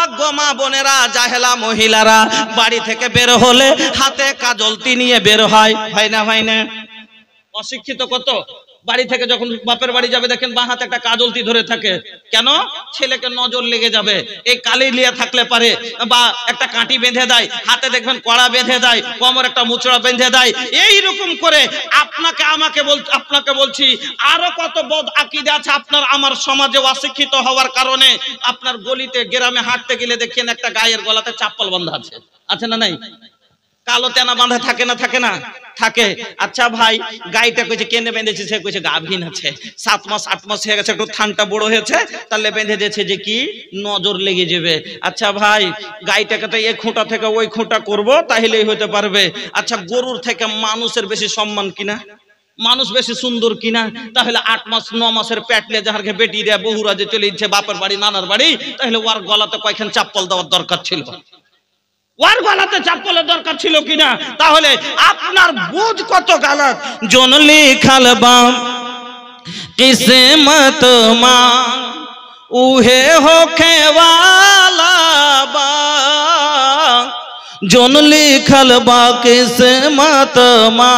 অজ্ঞ মা বোনেরা, জাহেলা মহিলারা বাড়ি থেকে বের হলে হাতে কাজলতি নিয়ে বের হয়, হয় না হয় না? অশিক্ষিত কত বাড়ি থেকে যখন বাপের বাড়ি যাবে দেখেন বাঁ হাতে একটা কাজলতি ধরে থাকে, কেন? ছেলেকে নজর লেগে যাবে। এই কালি লিয়ে থাকলে পারে, বা একটা কাঁটি বেঁধে দেয়, হাতে দেখবেন কড়া বেঁধে দেয়, কোমর একটা মুচড়া বেঁধে দেয়। এই রকম করে আপনাকে বলছি আরো কত বদ আকীদা আছে আপনার আমার সমাজে অশিক্ষিত হওয়ার কারণে। আপনার গলিতে গ্রামে হাঁটতে গেলে দেখেন একটা গায়ের গলাতে চাপ্পল বাঁধা আছে, আছে না নাই? কালো তেনা বাঁধা থাকে না থাকে না? থাকে। আচ্ছা ভাই, গাইটা কইছে কেনে বেঁধেছে? সে কইছে গাভীন আছে, 7 মাস 8 মাস হয়ে গেছে, একটু থানটা বড় হয়েছে, তাহলে বেঁধে দিয়েছে যে কি নজর লেগে যাবে। আচ্ছা ভাই, গাইটাকে তো এই খুঁটা থেকে ওই খুঁটা করব তাহলেই হতে পারবে। আচ্ছা, গরুর থেকে মানুষের বেশি সম্মান কিনা? মানুষ বেশি সুন্দর কিনা? তাহলে 8 মাস 9 মাসের পেটলে যাহারকে বেটি দেয়া বহুরা যে চলে যাচ্ছে বাপের বাড়ি নানার বাড়ি, তাহলে ওর গলাতে কয়খান চাপ্পল দেওয়ার দরকার ছিল? ওর গলাতে চাপ্পলের দরকার ছিল কিনা? তাহলে আপনার বুঝ কত গালাত। জন লিখাল বাম কিসমত মা উহে होखे वाला बा, जोन लिखल बा किस्मत मा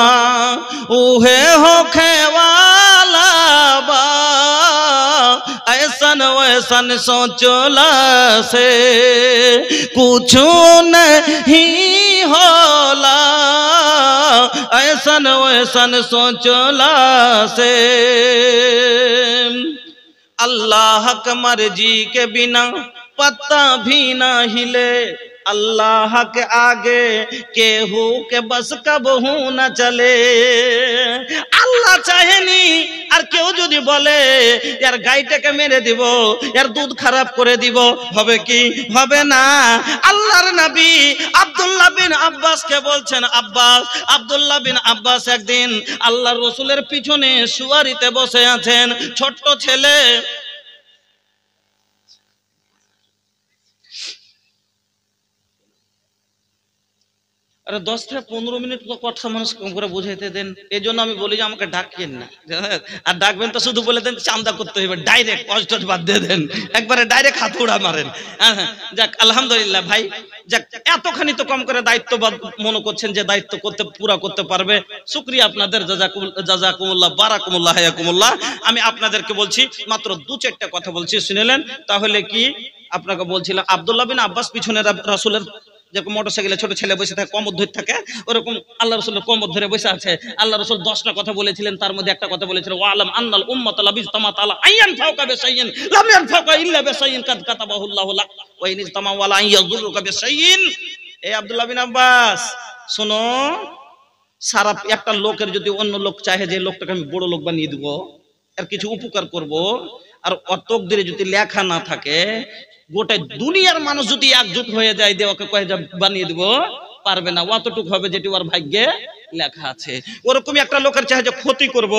उहे होखे वाला बा, ऐसन वैसन सोचला से कुछ नहीं होला, ऐसन वैसन सोचला से अल्लाह के मर्जी के बिना पत्ता भी ना हिले, अल्लाह के आगे केहू के बस कबहू न चले। আল্লাহ চাহেনি আর কেউ যদি বলে यार গাইটাকে মেরে দিব, यार দুধ খারাপ করে দিব, হবে কি? হবে না। আল্লাহর নবী আব্দুল্লাহ বিন আব্বাস কে বলছেন, আব্বাস, আব্দুল্লাহ বিন আব্বাস একদিন আল্লাহর রাসূলের পিছনে সুয়ারিতে বসে আছেন, ছোট্ট ছেলে। अरे 10 থেকে 15 মিনিট কথা মানুষ কম করে বুঝাইতে দেন। এই জন্য আমি বলি যে আমাকে ডাকেন না, আর ডাকবেন তো শুধু বলে দেন চান্দা করতে হবে, ডাইরেক্ট কষ্ট বাদ দিয়ে দেন, একবারে ডাইরেক্ট হাত উড়া মারেন। যাক আলহামদুলিল্লাহ ভাই, যাক এতখানি তো কম করে দায়িত্ববাদ মনে করছেন যে দায়িত্ব করতে পুরা করতে পারবে। শুকরিয়া আপনাদের, জাযাকুমুল্লাহ বারাকুমুল্লাহ হায়াকুমুল্লাহ। আমি আপনাদেরকে বলছি মাত্র 2-4টা কথা বলছি, শুনেলেন? তাহলে কি আপনাকে বলছিলাম, আব্দুল্লাহ বিন আব্বাস পিছনে রাসূলের যেরকম মোটরসাইকেলে ছোট ছেলে বসে থাকে কোমর ধরে থাকে, ওরকম আল্লাহ রাসূলের কোমর ধরে বসে আছে। আল্লাহ রাসূল 10টা কথা বলেছিলেন, তার মধ্যে একটা কথা বলেছিলেন, ওয়া আলাম আন্নাল উম্মাতা লাবিজতামা তাআলা আইয়ান ফাওকা বিশাইইন লাম ইয়ানফাকা ইল্লা বিশাইইন কাদ কাতাবাহুল্লাহু লাক ওয়া ইন ইজতামা ওয়ালা আইয়াযুরুকা বিশাইইন। এই আব্দুল্লাহ বিন আব্বাস শোনো, সারা একটা লোকের যদি অন্য লোক চাহে যে লোকটাকে আমি বড় লোক বানিয়ে দেব, আর কিছু উপকার করব, আর তকদিরে যদি লেখা না থাকে, গোটা দুনিয়ার মানুষ যদি একজোট হয়ে যায় দেওয়াকে কয়ে বানিয়ে দিব, পারবে না। অতটুকু হবে যেটি ওর ভাগ্যে লেখা আছে। ওরকমই একটা লোকের চাহে যে ক্ষতি করব,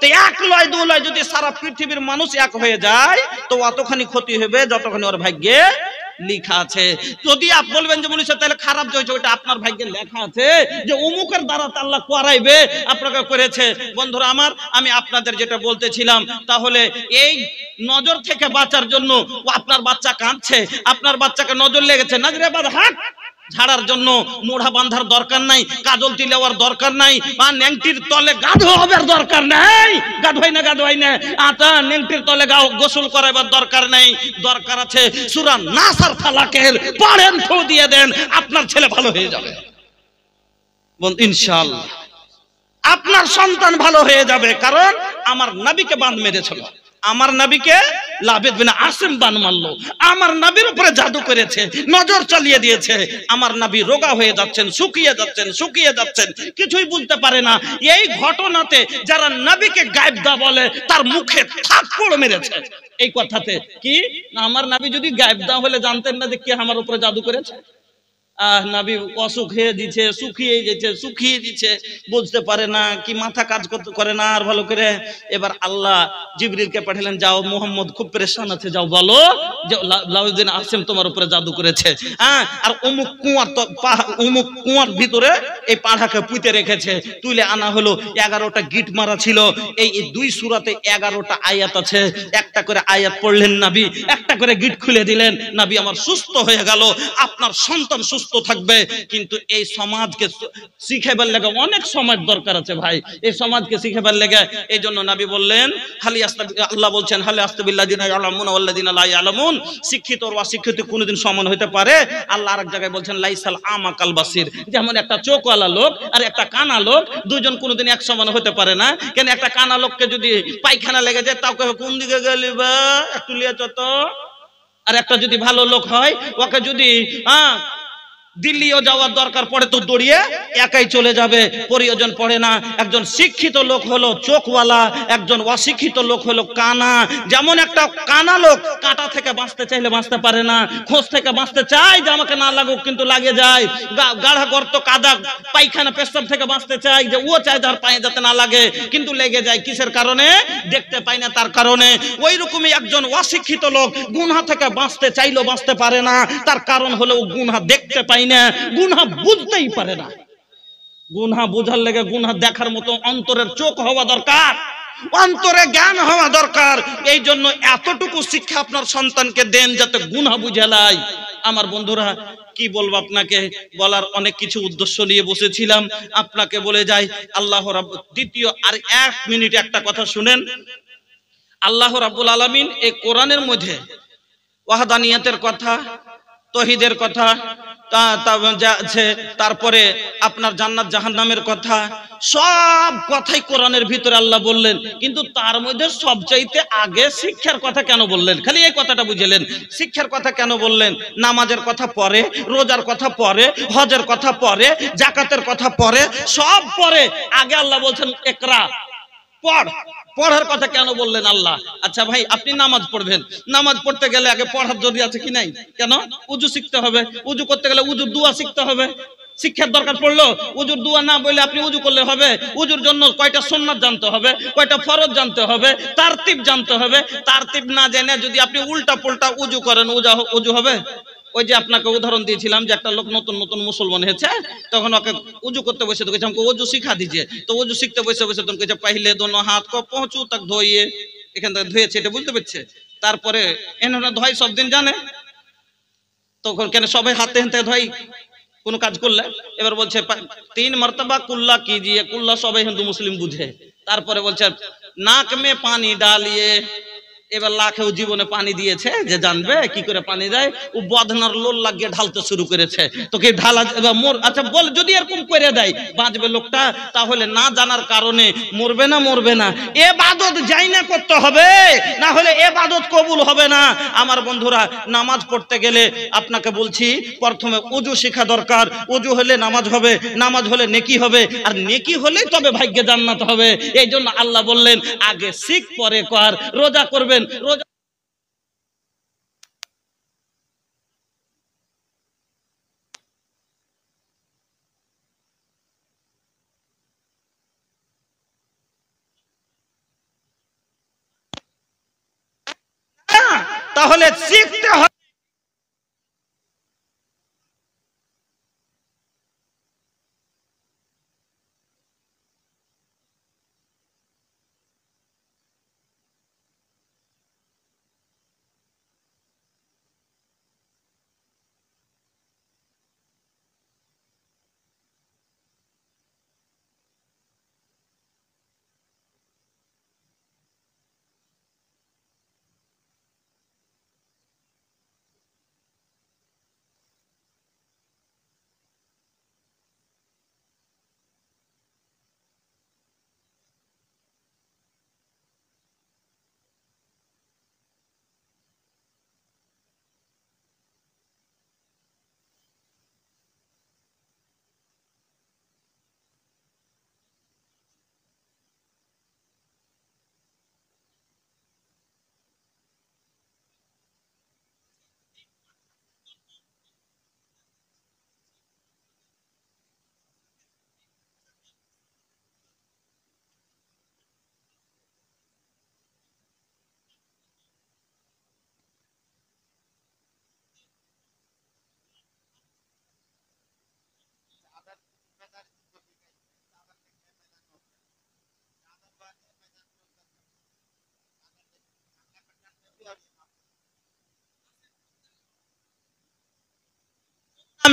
তো 1 লয় 2 লয় যদি সারা পৃথিবীর মানুষ এক হয়ে যায়, তো অতখানি ক্ষতি হবে যতখানি ওর ভাগ্যে লেখা আছে। যদি আপনি বলবেন যে বলিস তাহলে খারাপ যে হয়েছে, ওটা আপনার ভাগ্যে লেখা আছে যে অমুকের দ্বারা আল্লাহ করাইবে, আপনাকে করেছে। বন্ধুরা আমার, আমি আপনাদের যেটা বলতেছিলাম, তাহলে এই নজর থেকে বাঁচার জন্য, আপনার বাচ্চা কাঁদছে, আপনার বাচ্চাকে নজর লেগেছে, নজরে বাদ হাত ঝাড়ার জন্য মোড়া বাঁধার দরকার নাই, কাজল তিলেওয়ার দরকার নাই, আর নেংটির তলে গাধো হবার দরকার নাই, গাধোই না আতা নেংটির তলে গোসল করাবার দরকার নাই। দরকার আছে সূরা নাস আর ফালাকের পড়েন, ফু দিয়ে দেন, আপনার ছেলে ভালো হয়ে যাবে ইনশাআল্লাহ। আপনার সন্তান ভালো হয়ে যাবে, কারণ আমার নবীকে বাঁধ মেরেছিল, আমার নবীকে লাবিদ বিন আসিম বান মারলো, আমার নবীর উপরে জাদু করেছে, নজর চালিয়ে দিয়েছে, আমার নবী রোগা হয়ে যাচ্ছেন, শুকিয়ে যাচ্ছেন, কিছুই বুঝতে পারে না। এই ঘটনাতে যারা নবীকে গায়েবদা বলে তার মুখে থাপ্পড় মেরেছে এই কথাতে। কি আমার নবী যদি গায়েবদা হলে জানতেন না যে কে আমার উপরে জাদু করেছে? নাবি অসুখ হয়ে দিচ্ছে, শুকিয়ে গেছে, শুকিয়ে দিচ্ছে, বুঝতে পারে না, কি মাথা কাজ করতে করে না আর ভালো করে। এবার আল্লাহ জিবরিলকে পাঠালেন, যাও মোহাম্মদ খুব পরেশান আছে, যাও বলো যে লাউদ্দিন আসিম তোমার উপরে জাদু করেছে, হ্যাঁ, আর অমুক কুয়ার অমুক কুয়ার ভিতরে এই পাড়াকে পুঁতে রেখেছে। তুলে আনা হলো, 11টা গিট মারা ছিল। এই দুই সূরাতে 11টা আয়াত আছে। একটা করে আয়াত পড়লেন নবী, একটা করে গিট খুলে দিলেন, নবী আমার সুস্থ হয়ে গেল। আপনার সন্তান সুস্থ থাকবে। কিন্তু এই সমাজকে শিখাবার লেগে অনেক সমাজ দরকার আছে ভাই, এই সমাজকে শিখাবার লেগে। এই জন্য নবী বললেন, আল্লাহ বলছেন, হালে আস্তাবিল্লাযিনা ইয়ালামুনা ওয়াল্লাযিনা লা ইয়ালামুন, শিক্ষিত আর অশিক্ষিত কোনোদিন সমান হতে পারে? আল্লাহ আরেক জায়গায় বলছেন, লাইসাল আমা কাল বাসির, যেমন একটা চোখওয়ালা লোক আর একটা কানা লোক, দুজন কোনোদিন এক সমান হতে পারে না। কেন, একটা কানা লোককে যদি পায়খানা লেগে যায়, তাও কবে কোন দিকে গেলি বা, একটু লিয়ে চত। আর একটা যদি ভালো লোক হয়, ওকে যদি দিল্লিও যাওয়ার দরকার পড়ে তো দৌড়িয়ে একাই চলে যাবে, প্রয়োজন পড়ে না। একজন শিক্ষিত লোক হলো চোখওয়ালা, একজন অশিক্ষিত লোক হলো কানা। যেমন একটা কানা লোক কাঁটা থেকে বাঁচতে চাইলে বাঁচতে পারে না, খোঁজ থেকে বাঁচতে চাই যে আমাকে না লাগুক, কিন্তু লাগে যায়। গাঢ়া গর্ত কাদা পায়খানা পেশাব থেকে বাঁচতে চাই যে ও চাই তার পায়ে যাতে না লাগে, কিন্তু লেগে যায়। কিসের কারণে? দেখতে পাই না তার কারণে। ওই রকমই একজন অশিক্ষিত লোক গুনাহ থেকে বাঁচতে চাইলেও বাঁচতে পারে না, তার কারণ হলো গুনাহ দেখতে পাই না, গুনাহ বুঝতেই পারে না। গুনাহ বোঝার লেগে গুনাহ দেখার মতো অন্তরের চোখ হওয়া দরকার, অন্তরে জ্ঞান হওয়া দরকার। এই জন্য এতটুকু শিক্ষা আপনার সন্তানকে দেন যাতে গুনাহ বুঝে লাই। আমার বন্ধুরা, কি বলবো আপনাকে, বলার অনেক কিছু উদ্দেশ্য নিয়ে বসেছিলাম, আপনাকে বলে যাই আল্লাহ রাব্বুল, দ্বিতীয় আর 1 মিনিট একটা কথা শুনেন। আল্লাহ রাব্বুল আলামিন এই কোরআনের মধ্যে ওয়াহদানিয়াতের কথা, তৌহিদের কথা, তারপরে আপনার জান্নাত জাহান্নামের কথা, সব কথাই কোরআনের ভিতরে আল্লাহ বললেন। কিন্তু তার মধ্যে সবচাইতে আগে শিক্ষার কথা কেন বললেন? খালি এই কথাটা বুঝলেন, শিক্ষার কথা কেন বললেন? নামাজের কথা পরে, রোজার কথা পরে, হজের কথা পরে, যাকাতের কথা পরে, সব পরে। আগে আল্লাহ বলছেন ইকরা, পড়। পড়ার কথা কেন বললেন আল্লাহ? আচ্ছা ভাই, আপনি নামাজ পড়বেন, নামাজ পড়তে গেলে আগে পড়ার জরুরি আছে কি নাই? কেন? উজু শিখতে হবে, উজু করতে গেলে উজুর দুয়া শিখতে হবে। শিক্ষার দরকার পড়লো, উজুর দুয়া না বললে আপনি উজু করলে হবে? উজুর জন্য কয়টা সুন্নাত জানতে হবে, কয়টা ফরজ জানতে হবে, তারতিব জানতে হবে। তারতিব না জেনে যদি আপনি উল্টা পুল্টা উজু করেন, উজু হবে? ওই যে আপনাকে উদাহরণ দিয়েছিলাম যে একটা লোক নতুন নতুন মুসলমান হয়েছে, তখন ওকে উজু করতে বসে তো আমাকে উজু শিখা দিছে। তো উজু শিখতে বসে বসে তখন কেছে পহলে দোনো হাত কো পৌঁছু তাক ধোইয়ে, এখান থেকে ধুয়েছে, এটা বুঝতে পারছে। তারপরে এনারা ধোয় সব দিন জানে, তখন কেন সবাই হাতে হাতে ধোয় কোনো কাজ করলে? এবার বলছে 3 মর্তবা কুল্লা কিজিয়ে, কুল্লা সবাই হিন্দু মুসলিম বুঝে। তারপরে বলছে নাক মে পানি ডালিয়ে। এবার লাখেও জীবনে পানি দিয়েছে, যে জানবে কি করে পানি দেয়, ও বদনার লোল লাগিয়ে ঢালতে শুরু করেছে। তোকে ঢালা মোর, আচ্ছা বল, যদি এরকম করে দেয় বাঁচবে লোকটা? তাহলে না জানার কারণে মরবে না? মরবে না। ইবাদত যাই না করতে হবে, না হলে ইবাদত কবুল হবে না। আমার বন্ধুরা, নামাজ পড়তে গেলে আপনাকে বলছি প্রথমে উজু শেখা দরকার। উজু হলে নামাজ হবে, নামাজ হলে নেকি হবে, আর নেকি হলেই তবে ভাগ্যে জান্নাত হবে। এই জন্য আল্লাহ বললেন আগে শিখ পরে কর। রোজা করবেন, রোজা তাহলে শিখতে হবে।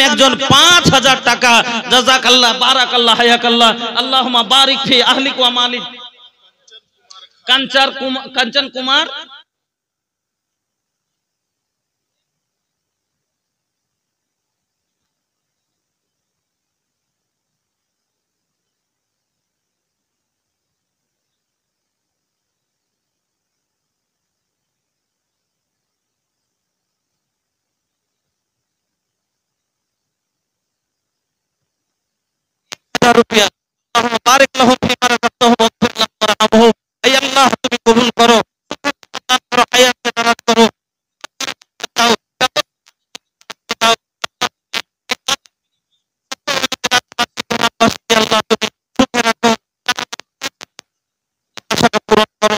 একজন 5000 টাকা। জাযাকাল্লাহ, বারাকাল্লাহ, হায়াকাল্লাহ, আল্লাহুম্মা বারিক ফি আহলিক ওয়া মালিক। কাঞ্চন কুমার रुपया। बारिक लहु फीमा रज़क़तहुम वग़फिर लहु वरहमहुम। ऐ अल्लाह তুমি কবুল করো, দান করো, হায়াতে দারাজ করো। দাও, দাও, আল্লাহ তুমি সুখে রাখো, আশাকে পূরণ করো।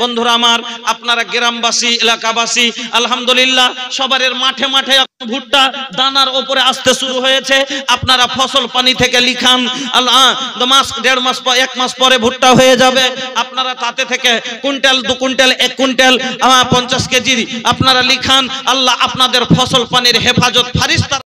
বন্ধুরা আমার, আপনারা গ্রামবাসী, এলাকাবাসী, আলহামদুলিল্লাহ সবারের মাঠে মাঠে ভুট্টা দানার উপরে আসতে শুরু হয়েছে। আপনারা ফসল পানি থেকে লিখান, আল্লাহ মাস, 1.5 মাস, 1 মাস পরে ভুট্টা হয়ে যাবে। আপনারা তাতে থেকে কুইন্টাল, 2 কুইন্টাল, 1 কুইন্টাল, 50 কেজি আপনারা লিখান। আল্লাহ আপনাদের ফসল পানির হেফাজত ফারিস্তা